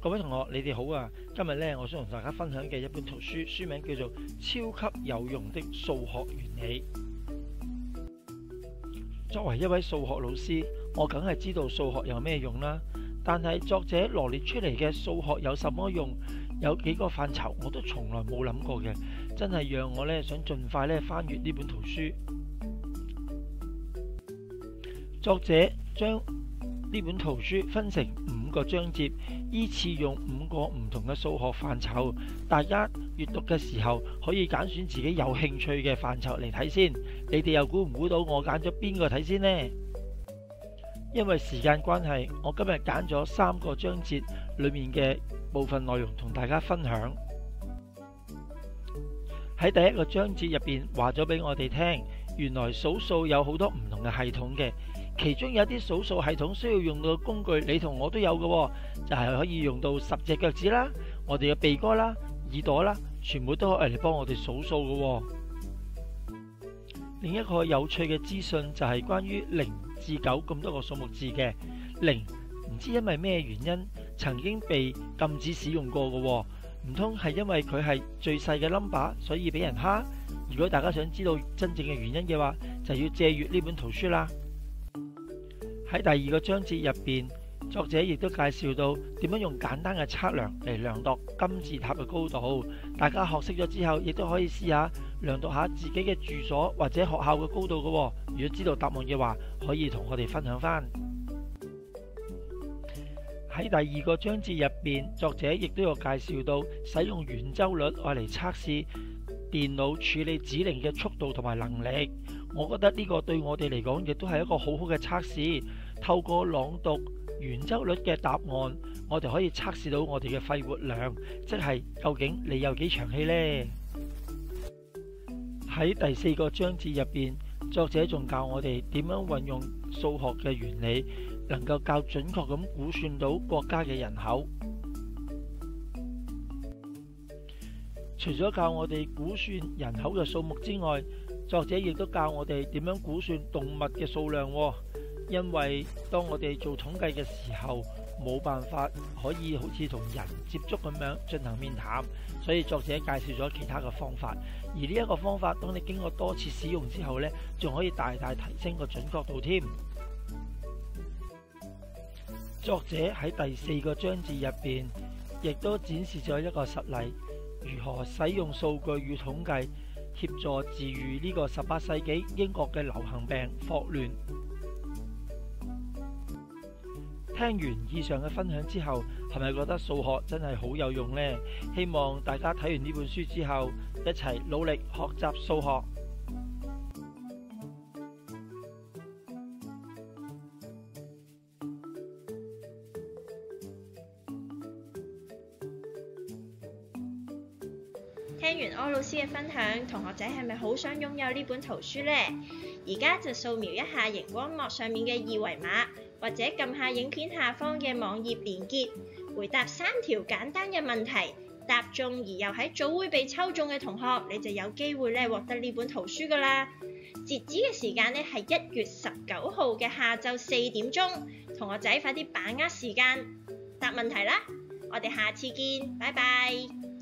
各位同學，你哋好啊！今日呢，我想同大家分享嘅一本圖書，書名叫做《超級有用的數學原理》。作為一位數學老師，我梗係知道數學有咩用啦。但係作者羅列出嚟嘅數學有什麼用，有幾個範疇我都從來冇諗過嘅，真係讓我呢想盡快呢翻閱呢本圖書。作者將呢本圖書分成5個章節，依次用5個唔同嘅數學範疇。大家閱讀嘅時候可以揀選自己有興趣嘅範疇嚟睇先。你哋又估唔估到我揀咗邊個睇先呢？因為時間關係，我今日揀咗3個章節裏面嘅部分內容同大家分享。喺第一個章節入邊話咗俾我哋聽，原來數數有好多唔同嘅系統嘅。其中有啲數數系統需要用到工具，你同我都有嘅，就係可以用到10隻腳趾啦，我哋嘅鼻哥啦、耳朵啦，全部都可以嚟幫我哋數數嘅。另一個有趣嘅資訊就係關於0至9咁多個數目字嘅。0唔知因為咩原因曾經被禁止使用過嘅，唔通係因為佢係最細嘅 number 所以俾人蝦？如果大家想知道真正嘅原因嘅話，就要借閱呢本圖書啦。喺第2個章節入邊，作者亦都介紹到點樣用簡單嘅測量嚟量度金字塔嘅高度。大家學識咗之後，亦都可以試下量度下自己嘅住所或者學校嘅高度嘅。如果知道答案嘅話，可以同我哋分享翻。喺第2個章節入邊，作者亦都有介紹到使用圓周率愛嚟測試電腦處理指令嘅速度同埋能力。我覺得呢個對我哋嚟講亦都係一個好好嘅測試。透過朗讀圓周率嘅答案，我哋可以測試到我哋嘅肺活量，即係究竟你有幾長氣呢？喺第4個章節入邊，作者仲教我哋點樣運用數學嘅原理，能夠較準確咁估算到國家嘅人口。除咗教我哋估算人口嘅數目之外，作者亦都教我哋點樣估算動物嘅數量。因為當我哋做統計嘅時候，冇辦法可以好似同人接觸咁樣進行面談，所以作者介紹咗其他嘅方法。而呢一個方法，當你經過多次使用之後呢，仲可以大大提升個準確度添。作者喺第4個章節入邊，亦都展示咗一個實例，如何使用數據與統計協助治癒呢個18世紀英國嘅流行病霍亂。聽完以上嘅分享之後，係咪覺得數學真係好有用呢？希望大家睇完呢本書之後，一齊努力學習數學。聽完柯老師嘅分享，同學仔係咪好想擁有呢本圖書呢？而家就掃描一下熒光幕上面嘅2維碼，或者撳下影片下方嘅網頁連結，回答3條簡單嘅問題，答中而又喺組會被抽中嘅同學，你就有機會獲得呢本圖書㗎啦。截止嘅時間係1月19號嘅下晝4點鐘，同學仔快啲把握時間答問題啦！我哋下次見，拜拜。